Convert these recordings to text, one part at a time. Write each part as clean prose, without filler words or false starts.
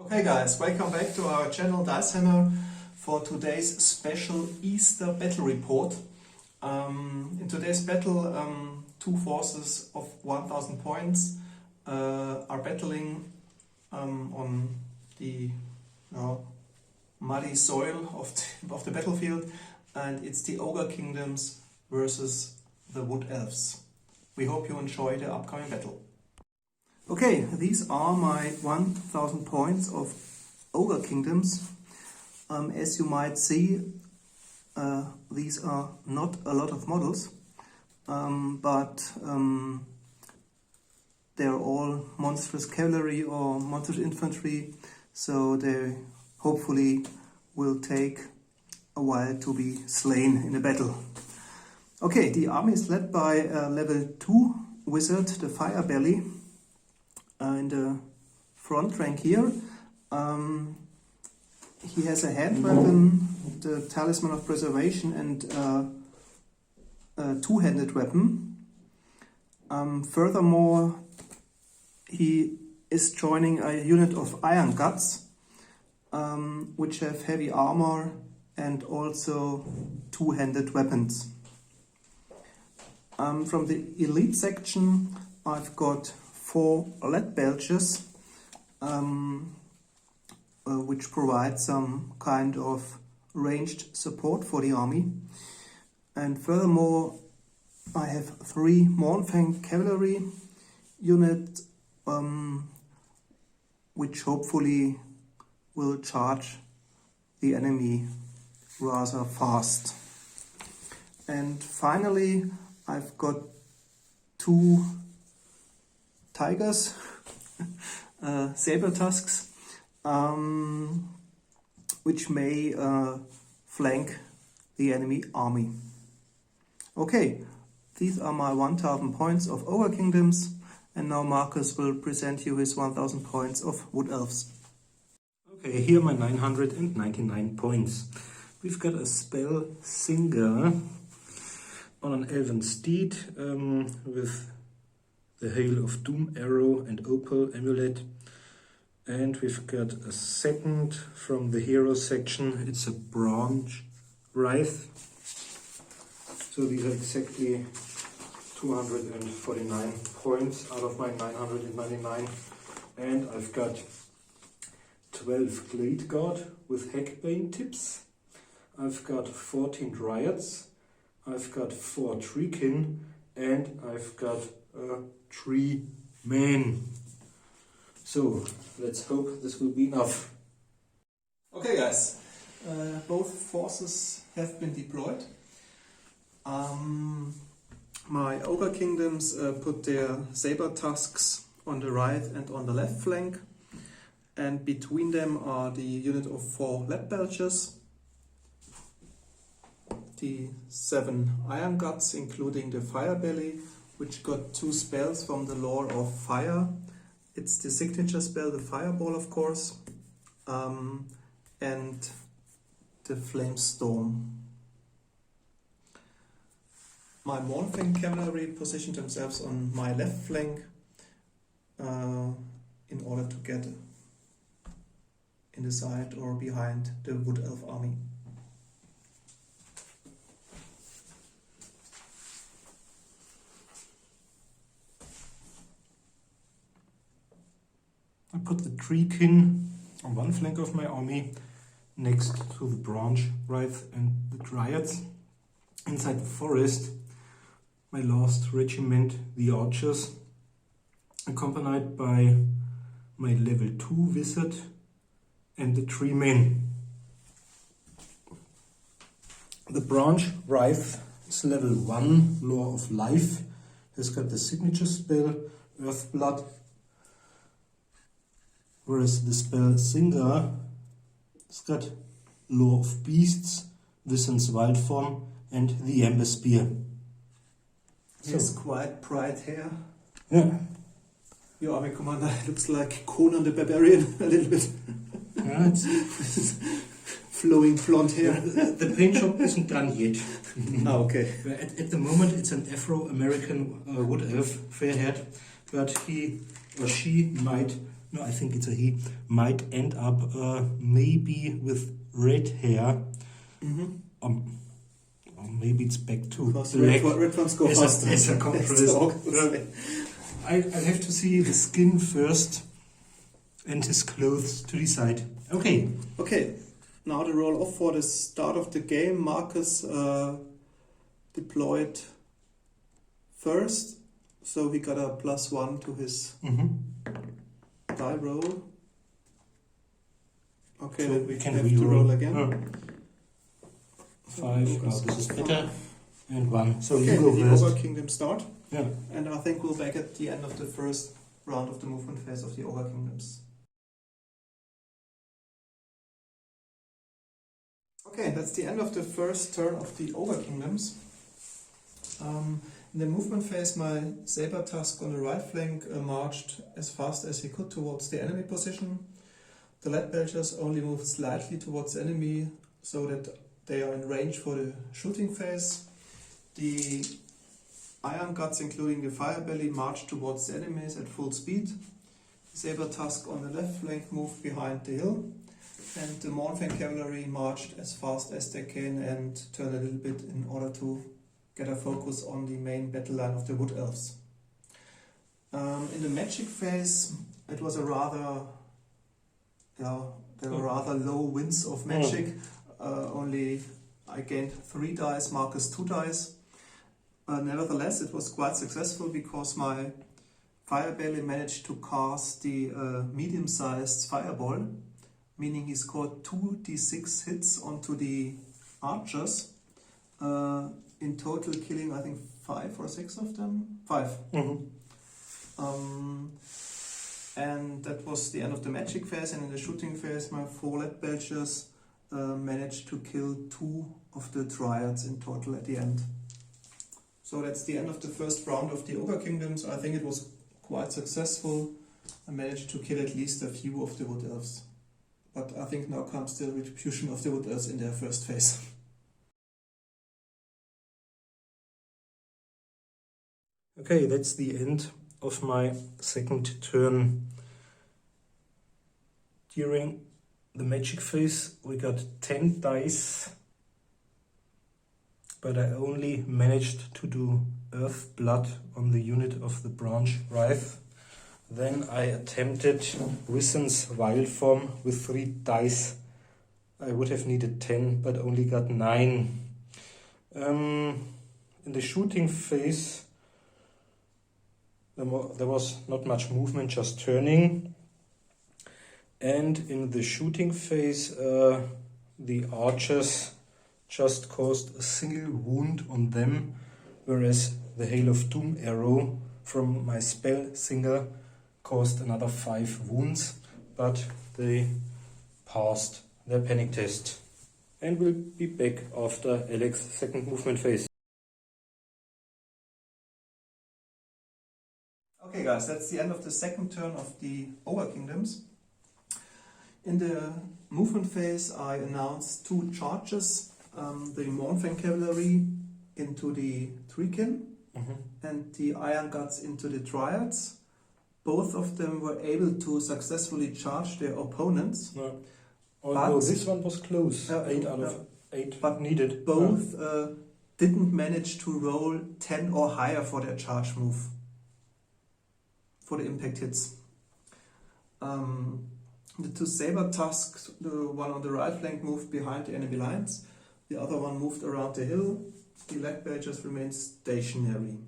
Okay guys, welcome back to our channel Dice Hammer for today's special Easter battle report. In today's battle, two forces of 1000 points are battling on the muddy soil of the battlefield, and it's the Ogre Kingdoms versus the Wood Elves. We hope you enjoy the upcoming battle. Okay, these are my 1000 points of Ogre Kingdoms. As you might see, these are not a lot of models, but they're all monstrous cavalry or monstrous infantry, so they hopefully will take a while to be slain in a battle. Okay, the army is led by a level 2 wizard, the Fire Belly. In the front rank here, he has a hand weapon, the Talisman of Preservation, and a two-handed weapon. Furthermore, he is joining a unit of Iron Guts, which have heavy armor and also two-handed weapons. From the elite section, I've got 4 lead belches, which provide some kind of ranged support for the army. And furthermore, I have 3 Mournfang cavalry units, which hopefully will charge the enemy rather fast. And finally, I've got 2 tigers, saber tusks, which may flank the enemy army. Okay, these are my 1000 points of Ogre Kingdoms, and now Marcus will present you his 1000 points of Wood Elves. Okay, here are my 999 points. We've got a spell Singer on an elven steed with the Hail of Doom arrow and Opal amulet, and we've got a second from the hero section. It's a bronze wraith, so these are exactly 249 points out of my 999, and I've got 12 Glade Guard with Hackbane tips. I've got 14 Dryads, I've got 4 Treekin, and I've got a 3 men. So let's hope this will be enough. Okay guys, both forces have been deployed. My Ogre Kingdoms put their saber tusks on the right and on the left flank, and between them are the unit of 4 lead belches, the 7 iron guts, including the Fire Belly, which got 2 spells from the lore of fire. It's the signature spell, the Fireball, of course, and the Flame Storm. My Mournfang cavalry positioned themselves on my left flank in order to get in the side or behind the Wood Elf army. I put the Treekin on one flank of my army next to the Bronze Wraith and the Dryads. Inside the forest, my last regiment, the Archers, accompanied by my level 2 wizard and the 3 men. The Bronze Wraith is level 1, Law of Life, has got the signature spell Earthblood, whereas the spell Singer has got Law of Beasts, Wissen's Wild Form, and the Amber Spear. He has quite bright hair. Yeah. Your army commander looks like Conan the Barbarian a little bit. Yeah, it's flowing blonde hair. The paint job isn't done yet. Okay. At the moment it's an Afro-American wood elf, fair-haired, but he or she might no, I think it's a he, might end up maybe with red hair. Or maybe it's back to Because black. red ones go faster. As a contrast. I'll have to see the skin first and his clothes to decide. Okay. Okay, now the roll off for the start of the game. Marcus deployed first, so he got a +1 to his die roll. Okay, So then we can have we to roll again. 5, now this is better, and 1. So Okay, you go the first. Ogre Kingdom start. Yeah. And I think we'll back at the end of the first round of the movement phase of the Ogre Kingdoms. Okay, that's the end of the first turn of the Ogre Kingdoms. In the movement phase, my Saber Tusk on the right flank marched as fast as he could towards the enemy position. The Lead Belchers only moved slightly towards the enemy so that they are in range for the shooting phase. The Iron Guts, including the Fire Belly, marched towards the enemies at full speed. The Saber Tusk on the left flank moved behind the hill. And the Mornfang Cavalry marched as fast as they can and turned a little bit in order to get a focus on the main battle line of the Wood Elves. In the magic phase, it was a rather, there were rather low winds of magic. Only I gained 3 dice, Marcus 2 dice. Nevertheless, it was quite successful because my Fire Belly managed to cast the medium-sized fireball, meaning he scored 2d6 hits onto the archers, in total killing I think 5 or 6 of them. 5. And that was the end of the magic phase, and in the shooting phase my 4 Lead Belchers managed to kill 2 of the Triads in total at the end. So that's the end of the first round of the Ogre Kingdoms. I think it was quite successful. I managed to kill at least a few of the Wood Elves. But I think now comes the retribution of the Wood Elves in their first phase. Okay, that's the end of my second turn. During the magic phase we got 10 dice, but I only managed to do Earth Blood on the unit of the Branch Wraith. Then I attempted Wissen's Vile Form with 3 dice. I would have needed 10, but only got 9. In the shooting phase, there was not much movement, just turning. And in the shooting phase, the archers just caused a single wound on them, whereas the Hail of Doom arrow from my spell singer caused another 5 wounds, but they passed their panic test. And will be back after Alex's second movement phase. Okay guys, that's the end of the second turn of the Ogre Kingdoms. In the movement phase I announced 2 charges, the Mornfang Cavalry into the Treekin and the Iron Guts into the Triads. Both of them were able to successfully charge their opponents. Although this one was close, 8 out of 8 but needed. Both didn't manage to roll 10 or higher for their charge move, for the impact hits. The 2 Saber Tusks, the one on the right flank moved behind the enemy lines, the other one moved around the hill, the Lead Belchers remained stationary.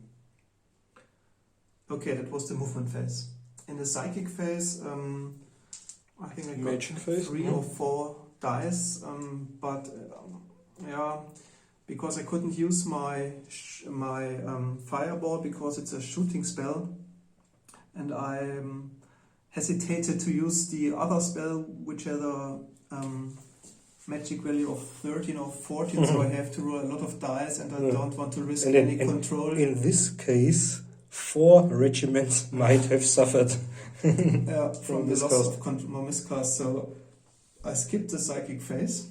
Okay, that was the movement phase. In the psychic phase, I think I got 3 or 4 dice, but because I couldn't use my fireball because it's a shooting spell, and I hesitated to use the other spell, which had a magic value of 13 or 14, so I have to roll a lot of dice, and I don't want to risk any control. In this case, 4 regiments might have suffered from the loss of my miscast, so I skipped the psychic phase.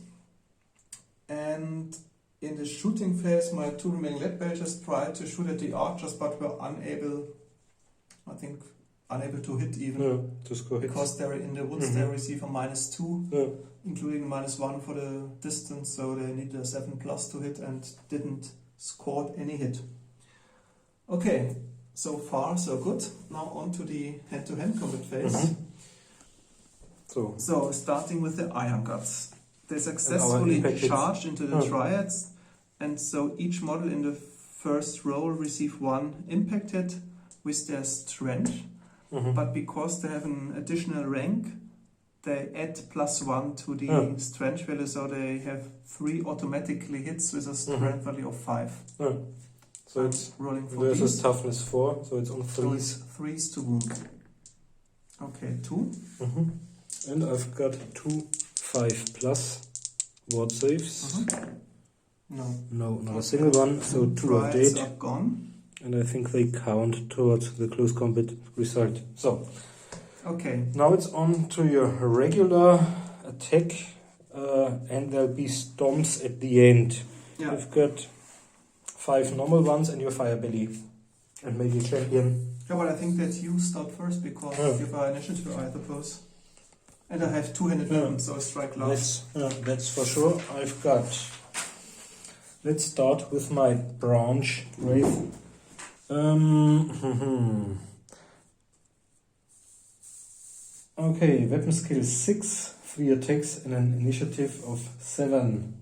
And in the shooting phase, my 2 remaining Lead Belchers tried to shoot at the archers, but were unable. I think unable to hit even. Yeah, to score hits. Because they're in the woods, they receive a -2, including -1 for the distance, so they need a 7+ to hit and didn't score any hit. Okay, so far so good. Now on to the hand-to-hand combat phase. So starting with the Iron Guts. They successfully charged into the triads, and so each model in the first roll receive 1 impact hit with their strength. But because they have an additional rank, they add +1 to the strength value, so they have 3 automatically hits with a strength value of 5. So it's rolling for versus toughness 4, so it's on 3s. So it's 3s to wound. Okay, 2. And I've got 2 5+ ward saves. No, not a single one, so 2 are dead. Are gone. And I think they count towards the close combat result. So, okay. Now it's on to your regular attack, and there'll be stomps at the end. Yeah. You've got 5 normal ones and your fire belly, and maybe a champion. Yeah, but I think that you start first because you have initiative, I suppose. And I have 2-handed weapons, so I strike last. That's for sure. I've got. Let's start with my branch wraith. Okay, weapon skill 6, 3 attacks and an initiative of 7.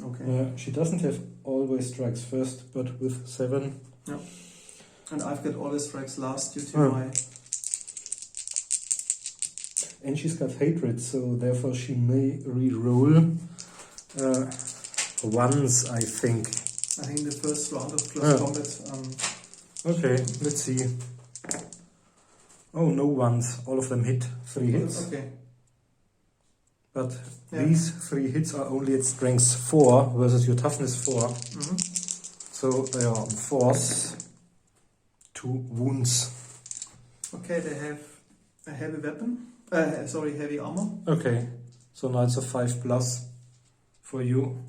Okay. She doesn't have always strikes first, but with 7. Yeah. And I've got always strikes last due to my... And she's got hatred, so therefore she may re-roll once, I think. I think the first round of close combat. Okay, let's see. Oh, no ones. All of them hit 3 hits. Okay. But these 3 hits are only at strength 4 versus your toughness 4. So they are on force 2 wounds. Okay, they have a heavy weapon. Heavy armor. Okay, so now it's a 5+ for you.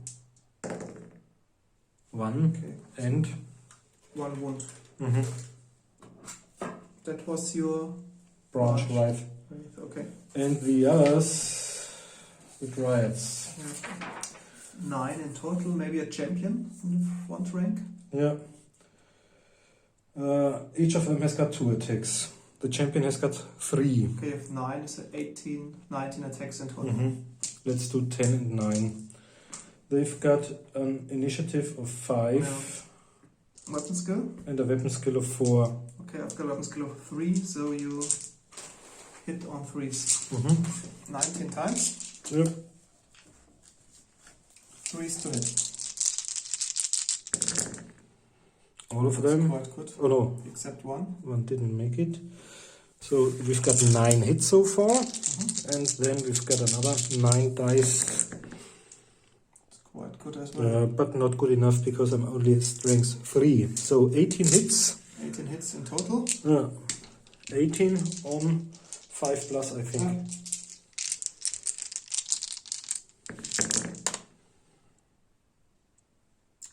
1 and 1 wound. That was your branch wraith. Okay. And the others, the dryads. 9 in total, maybe a champion in the front rank. Yeah. Each of them has got 2 attacks. The champion has got 3. Okay, if 9 is 19 attacks in total. Let's do 10 and 9. They've got an initiative of 5. Weapon skill? And a weapon skill of 4. Okay, I've got a weapon skill of 3, so you hit on 3s. 19 times. Yep. 3s to hit. All of them? Quite good. Oh no. Except 1. One didn't make it. So we've got 9 hits so far. And then we've got another 9 dice. Quite good as well. But not good enough because I'm only at strength 3. So 18 hits. 18 hits in total. 18 on 5+, I think.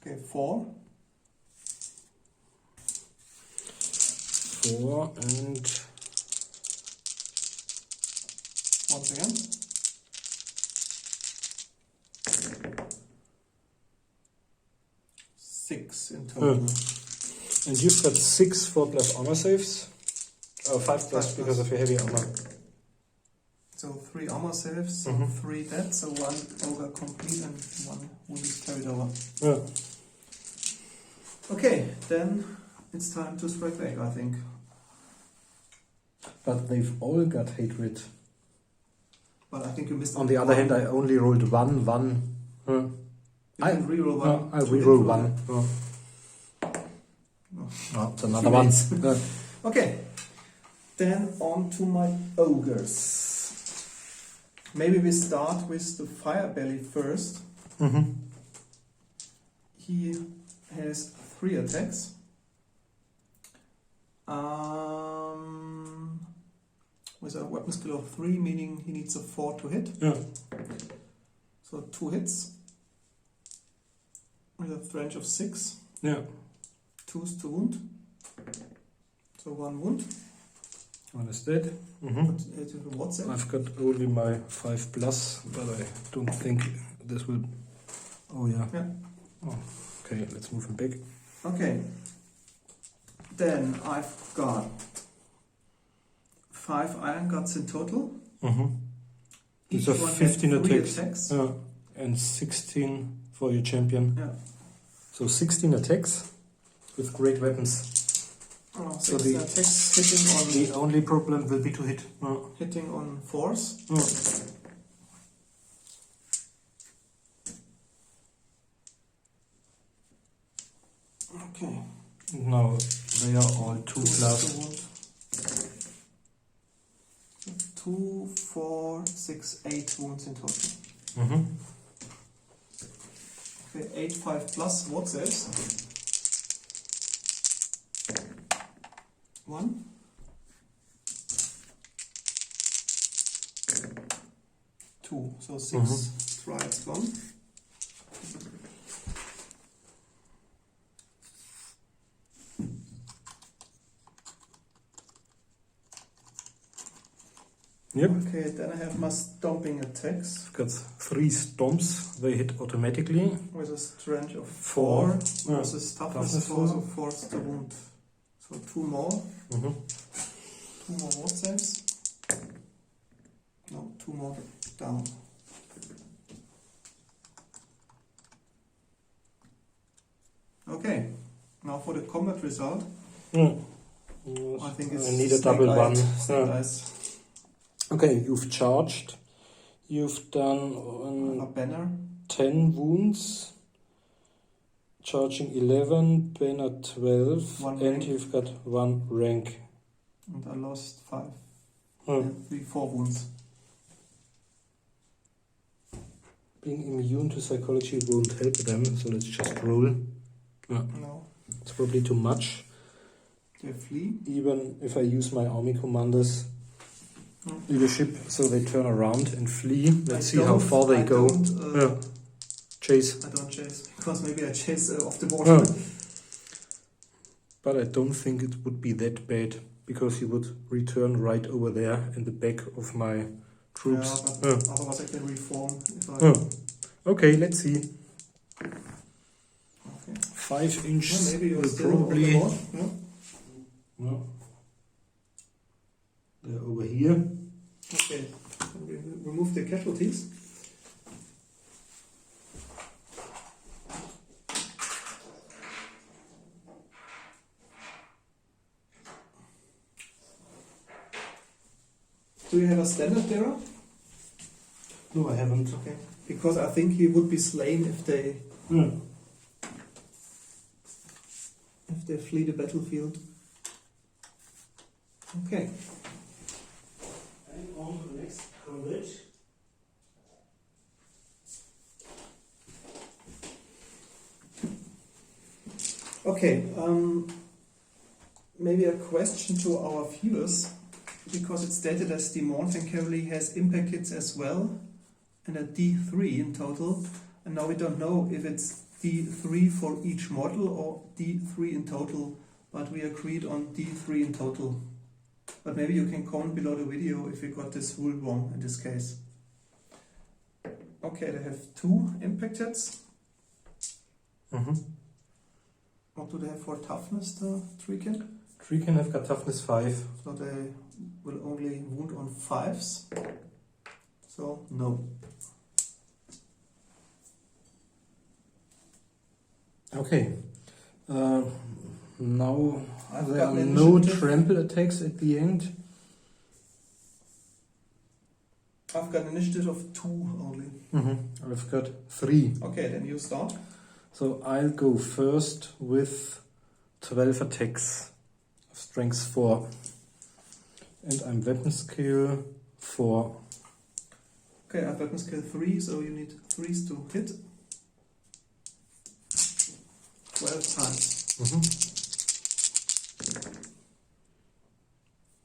Okay, 4. 4 and... Once again. 6 in total. And you've got 6 4+ armor saves. 5+ because of your heavy armor. So 3 armor saves, so 3 dead, so 1 ogre complete and 1 wounded carried over. Okay, then it's time to strike back, I think. But they've all got hatred. But I think you missed. On the other hand, I only rolled 1. You can reroll 1. No, I reroll 1. Oh, it's another one. Okay, then on to my ogres. Maybe we start with the fire belly first. He has 3 attacks. With a weapon skill of 3, meaning he needs a 4 to hit. So 2 hits. With a range of 6. 2s to wound. So 1 wound. One is dead. What's it? I've got only my 5 plus, but I don't think this will. Oh yeah. Oh, okay, let's move him back. Okay. Then I've got 5 iron guts in total. These Each are one 15 had 3 attacks. And 16 for your champion. Yeah. So 16 attacks with great weapons. Oh, So 6 attacks hitting on the only problem will be to hit. hitting on 4s. Okay. No, they are all 2 plus. 2, 4, 6, 8 wounds in total. Okay, 8, 5 plus. What's this? 1. 2. So 6 trials gone. Yep. Okay, then I have my stomping attacks. I've got 3 stomps. They hit automatically. With a strength of 4 versus toughness 4, so 4 the wound. So 2 more. 2 more ward saves. No, 2 more down. Okay, now for the combat result. I think it's I need a double one. Snake eyes. Okay, you've charged. You've done A banner. 10 wounds. Charging 11, banner 12, One and rank. you've got 1 rank. And I lost 5. Oh. 4 wounds. Being immune to psychology won't help them, so let's just roll. No. It's probably too much. They flee. Even if I use my army commanders leadership, so they turn around and flee. Let's see how far they go. Chase. I don't chase, because maybe I chase off the board. But I don't think it would be that bad, because he would return right over there in the back of my troops. Yeah, but otherwise I can reform if I... Okay, let's see. Okay. 5 inches Maybe you're will still probably... on the board. No. They're over here. Okay, we remove the casualties. Do you have a standard bearer? No, I haven't. Okay, because I think he would be slain if they flee the battlefield. Okay. And on to the next college. Okay, maybe a question to our viewers, because it's stated as the Mountain Cavalry has impact kits as well, and a D3 in total, and now we don't know if it's D3 for each model or D3 in total, but we agreed on D3 in total. But maybe you can comment below the video if you got this rule wrong in this case. Okay, they have 2 impact hits. What do they have for toughness, the Treekin? Treekin have got toughness 5. So they will only wound on 5s. So, no. Okay. Now I've there got are an no initiative. trample attacks at the end. I've got an initiative of 2 only. I've got 3. Okay, then you start. So I'll go first with 12 attacks of strength 4. And I'm weapon skill 4. Okay, I have weapon skill 3, so you need 3s to hit. 12 times.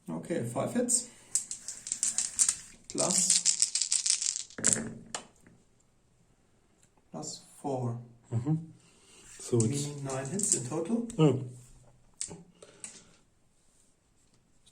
Okay, 5 hits. Plus 4. So it's Meaning 9 hits in total.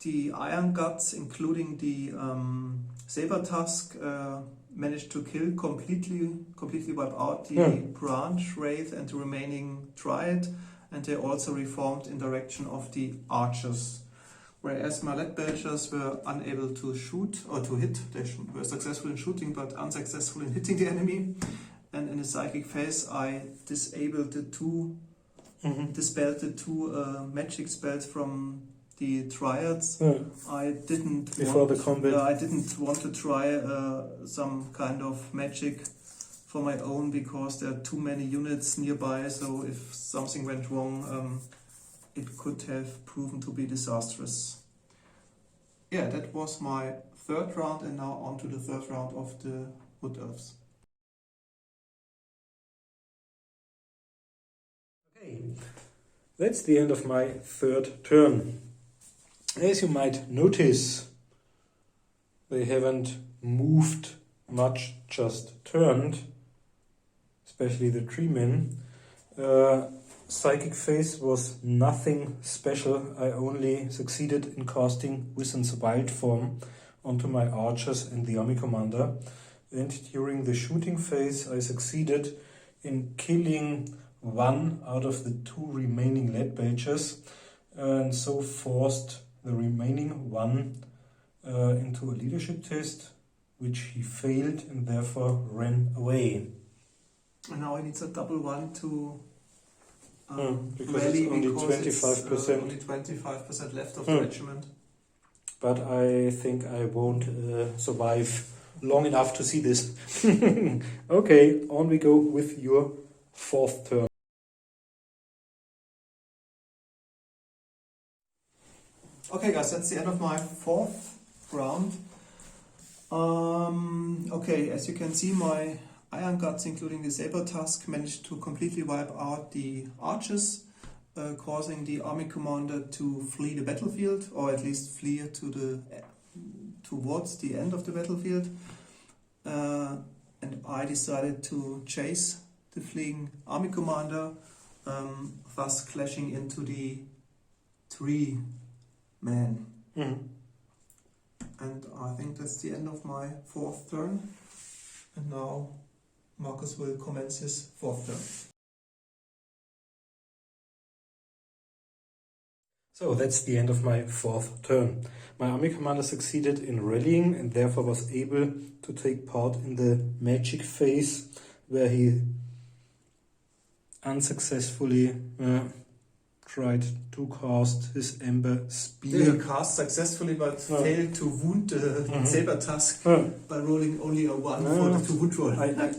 the Iron Guts, including the Saber Tusk, managed to kill completely wipe out the Branch Wraith and the remaining Triad, and they also reformed in direction of the Archers. Whereas my Lead Belchers were unable to shoot or to hit. They were successful in shooting but unsuccessful in hitting the enemy. And in the Psychic phase I dispelled the two magic spells from the Triads. I didn't want to try some kind of magic for my own because there are too many units nearby, so if something went wrong it could have proven to be disastrous. Yeah, that was my third round, and now on to the third round of the Wood Elves. Okay, that's the end of my third turn. As you might notice, they haven't moved much, just turned, especially the tree men. Psychic phase was nothing special. I only succeeded in casting Wissen's wild form onto my archers and the army commander. And during the shooting phase I succeeded in killing one out of the two remaining lead belchers, and so forced the remaining one into a leadership test, which he failed and therefore ran away. And now he needs a double one to because rally, it's only because 25%. only 25% left of the regiment. But I think I won't survive long enough to see this. Okay, on we go with your fourth turn. Okay guys, that's the end of my fourth round. Okay, as you can see, my Iron Guts, including the Saber Tusk, managed to completely wipe out the Archers, causing the army commander to flee the battlefield, or at least flee towards the end of the battlefield. And I decided to chase the fleeing army commander, thus clashing into the tree man. And I think that's the end of my fourth turn. And now Marcus will commence his fourth turn. So that's the end of my fourth turn. My army commander succeeded in rallying and therefore was able to take part in the magic phase, where he unsuccessfully tried to cast his Ember Spear. He cast successfully but failed to wound the Saber Tusk by rolling only a 1 for the 2 wound roll.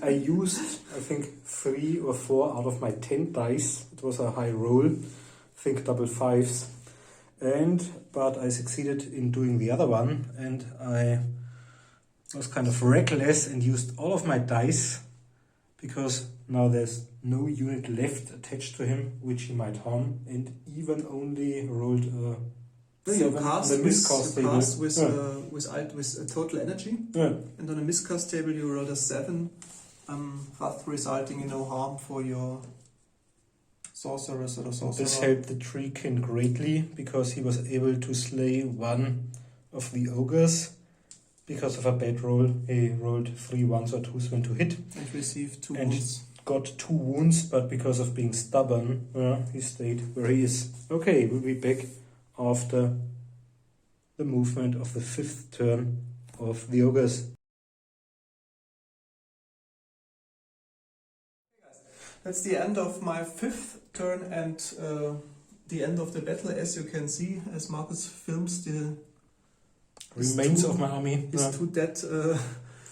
I used, I think, 3 or 4 out of my 10 dice. It was a high roll, I think double 5s. But I succeeded in doing the other one, and I was kind of reckless and used all of my dice, because now there's no unit left attached to him which he might harm, and even only rolled a 7 on the miscast table. You cast with a total energy, and on a miscast table you rolled a 7, thus resulting in no harm for your sorceress or sorcerer. This helped the treekin greatly, because he was able to slay one of the ogres. Because of a bad roll, he rolled 3 1s or 2s when to hit. And received 2 and wounds. Got 2 wounds, but because of being stubborn, he stayed where he is. Okay, we'll be back after the movement of the 5th turn of the ogres. That's the end of my 5th turn and the end of the battle, as you can see, as Marcus films the remains of my army. His 2 dead.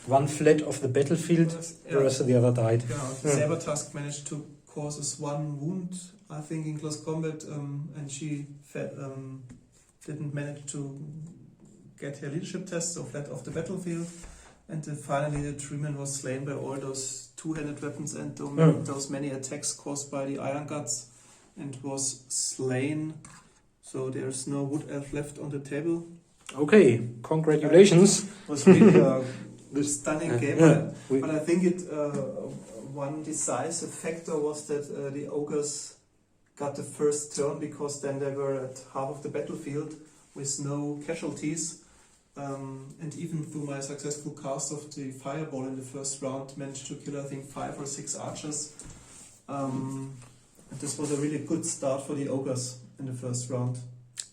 One fled off the battlefield, the rest of the other died. The Saber Tusk managed to cause us 1 wound, I think, in close combat, and she didn't manage to get her leadership test, so fled off the battlefield. And then finally the treeman was slain by all those 2-handed weapons and those many attacks caused by the Iron Guts, and was slain. So there's no Wood Elf left on the table. Okay, congratulations. It was really a stunning game, but I think one decisive factor was that the ogres got the first turn, because then they were at half of the battlefield, with no casualties. And even through my successful cast of the fireball in the first round, managed to kill I think 5 or 6 archers. And this was a really good start for the ogres in the first round.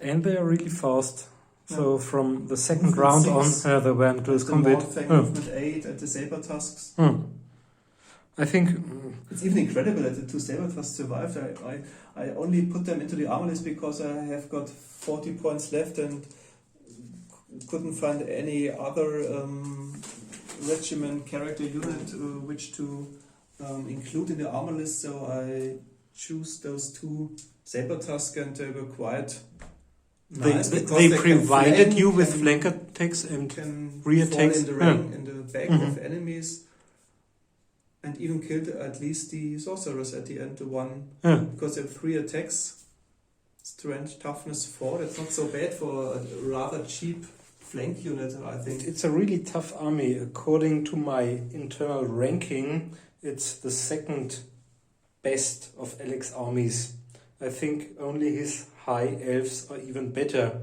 And they are really fast. Yeah. So from the second Movement round 6, on, they were in close the combat. Mornfang movement 8 and the saber tusks. I think It's even incredible that the 2 saber tusks survived. I only put them into the armor list because I have got 40 points left and couldn't find any other regiment character unit which to include in the armor list, so I choose those 2 saber tusks, and they were quite nice because they can provided flank, you with flank attacks and can rear fall attacks. in the ring, in the back of enemies, and even killed at least the sorcerers at the end, the one because they have 3 attacks, strength, toughness 4. That's not so bad for a rather cheap flank unit, I think. It's a really tough army. According to my internal ranking, it's the second best of Alex armies. I think only his high elves are even better.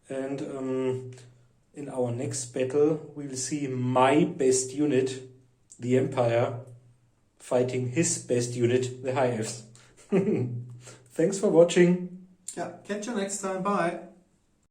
And in our next battle, we will see my best unit, the Empire, fighting his best unit, the high elves. Thanks for watching. Yeah, catch you next time. Bye.